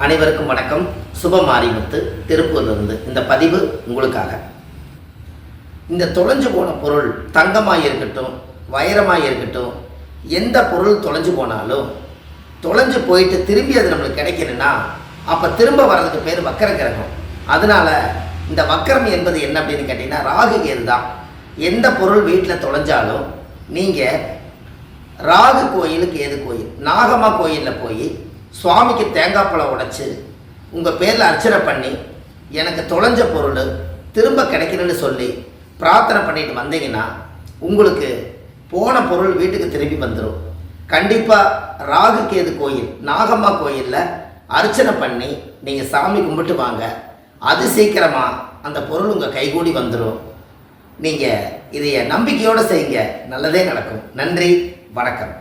அனைவருக்கும் வணக்கம். சுப மாரிமுத்து திருப்பூர்லேருந்து இந்த பதிவு உங்களுக்காக. இந்த தொலைஞ்சு போன பொருள் தங்கமாக இருக்கட்டும், வைரமாக இருக்கட்டும், எந்த பொருள் தொலைஞ்சு போனாலும் தொலைஞ்சு போயிட்டு திரும்பி அது நம்மளுக்கு கிடைக்கணும்னா அப்போ திரும்ப வர்றதுக்கு பேர் வக்கர கிரகம். அதனால் இந்த வக்கரம் என்பது என்ன அப்படின்னு கேட்டிங்கன்னா ராகு கேது தான். எந்த பொருள் வீட்டில் தொலைஞ்சாலும் நீங்கள் ராகு கோயில், கேது கோயில், நாகம்மா கோயிலில் போய் சுவாமிக்கு தேங்காய் பழம் உடைச்சி உங்கள் பேரில் அர்ச்சனை பண்ணி எனக்கு தொலைஞ்ச பொருள் திரும்ப கிடைக்கணும்னு சொல்லி பிரார்த்தனை பண்ணிட்டு வந்தீங்கன்னா உங்களுக்கு போன பொருள் வீட்டுக்கு திரும்பி வந்துடும். கண்டிப்பாக ராகு கேது கோயில், நாகம்மா கோயிலில் அர்ச்சனை பண்ணி நீங்கள் சாமி கும்பிட்டு வாங்க. அது சீக்கிரமாக அந்த பொருள் உங்கள் கைகூடி வந்துடும். நீங்கள் இதைய நம்பிக்கையோடு செய்யுங்க, நல்லதே நடக்கும். நன்றி, வணக்கம்.